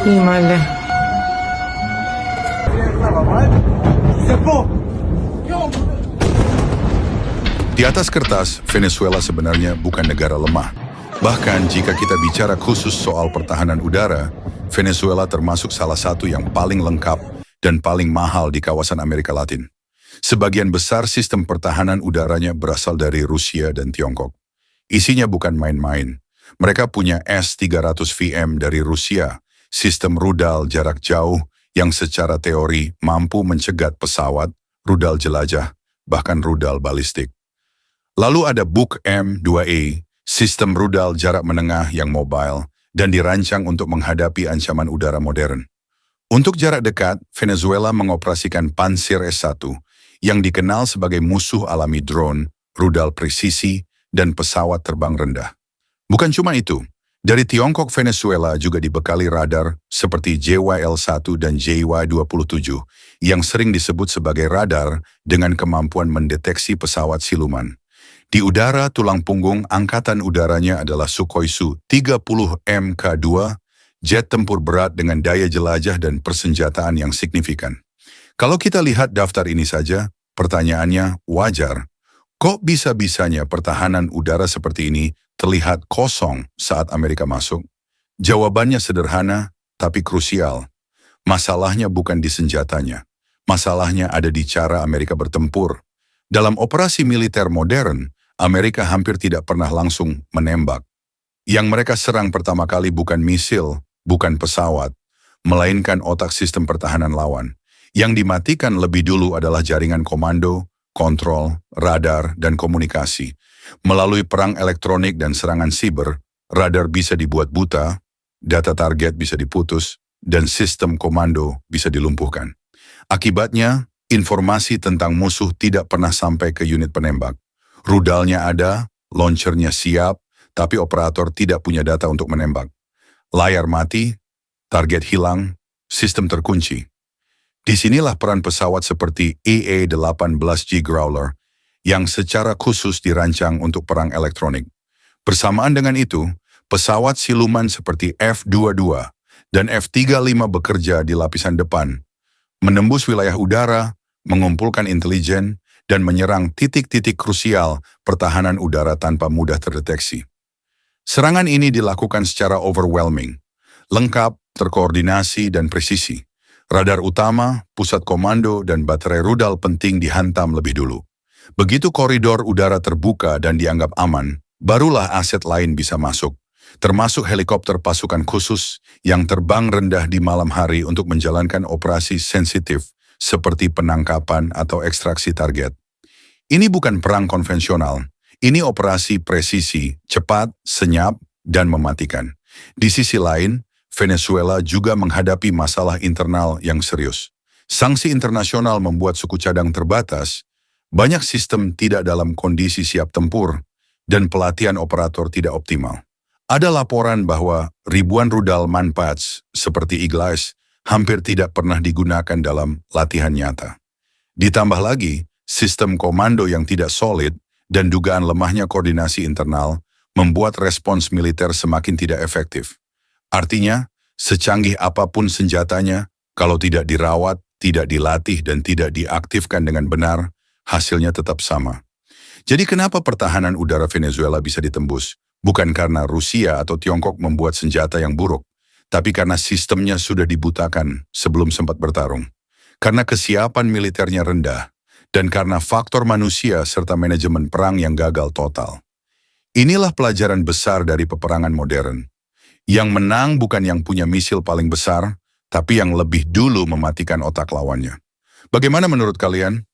Himala. Di atas kertas, Venezuela sebenarnya bukan negara lemah. Bahkan jika kita bicara khusus soal pertahanan udara, Venezuela termasuk salah satu yang paling lengkap dan paling mahal di kawasan Amerika Latin. Sebagian besar sistem pertahanan udaranya berasal dari Rusia dan Tiongkok. Isinya bukan main-main. Mereka punya S-300VM dari Rusia, sistem rudal jarak jauh yang secara teori mampu mencegat pesawat, rudal jelajah, bahkan rudal balistik. Lalu ada Buk M2A, sistem rudal jarak menengah yang mobile dan dirancang untuk menghadapi ancaman udara modern. Untuk jarak dekat, Venezuela mengoperasikan Pantsir S-1 yang dikenal sebagai musuh alami drone, rudal presisi, dan pesawat terbang rendah. Bukan cuma itu, dari Tiongkok Venezuela juga dibekali radar seperti JYL-1 dan JY-27 yang sering disebut sebagai radar dengan kemampuan mendeteksi pesawat siluman. Di udara, tulang punggung angkatan udaranya adalah Sukhoi Su-30 Mk2, jet tempur berat dengan daya jelajah dan persenjataan yang signifikan. Kalau kita lihat daftar ini saja, pertanyaannya wajar. Kok bisa-bisanya pertahanan udara seperti ini terlihat kosong saat Amerika masuk? Jawabannya sederhana, tapi krusial. Masalahnya bukan di senjatanya. Masalahnya ada di cara Amerika bertempur. Dalam operasi militer modern, Amerika hampir tidak pernah langsung menembak. Yang mereka serang pertama kali bukan misil, bukan pesawat, melainkan otak sistem pertahanan lawan. Yang dimatikan lebih dulu adalah jaringan komando, kontrol, radar, dan komunikasi. Melalui perang elektronik dan serangan siber, radar bisa dibuat buta, data target bisa diputus, dan sistem komando bisa dilumpuhkan. Akibatnya, informasi tentang musuh tidak pernah sampai ke unit penembak. Rudalnya ada, launchernya siap, tapi operator tidak punya data untuk menembak. Layar mati, target hilang, sistem terkunci. Disinilah peran pesawat seperti EA-18G Growler yang secara khusus dirancang untuk perang elektronik. Bersamaan dengan itu, pesawat siluman seperti F-22 dan F-35 bekerja di lapisan depan, menembus wilayah udara, mengumpulkan intelijen, dan menyerang titik-titik krusial pertahanan udara tanpa mudah terdeteksi. Serangan ini dilakukan secara overwhelming, lengkap, terkoordinasi, dan presisi. Radar utama, pusat komando, dan baterai rudal penting dihantam lebih dulu. Begitu koridor udara terbuka dan dianggap aman, barulah aset lain bisa masuk, termasuk helikopter pasukan khusus yang terbang rendah di malam hari untuk menjalankan operasi sensitif seperti penangkapan atau ekstraksi target. Ini bukan perang konvensional, ini operasi presisi, cepat, senyap, dan mematikan. Di sisi lain, Venezuela juga menghadapi masalah internal yang serius. Sanksi internasional membuat suku cadang terbatas, banyak sistem tidak dalam kondisi siap tempur, dan pelatihan operator tidak optimal. Ada laporan bahwa ribuan rudal Manpads seperti Eagle Eyes hampir tidak pernah digunakan dalam latihan nyata. Ditambah lagi, sistem komando yang tidak solid dan dugaan lemahnya koordinasi internal membuat respons militer semakin tidak efektif. Artinya, secanggih apapun senjatanya, kalau tidak dirawat, tidak dilatih, dan tidak diaktifkan dengan benar, hasilnya tetap sama. Jadi kenapa pertahanan udara Venezuela bisa ditembus? Bukan karena Rusia atau Tiongkok membuat senjata yang buruk, tapi karena sistemnya sudah dibutakan sebelum sempat bertarung. Karena kesiapan militernya rendah, dan karena faktor manusia serta manajemen perang yang gagal total. Inilah pelajaran besar dari peperangan modern. Yang menang bukan yang punya misil paling besar, tapi yang lebih dulu mematikan otak lawannya. Bagaimana menurut kalian?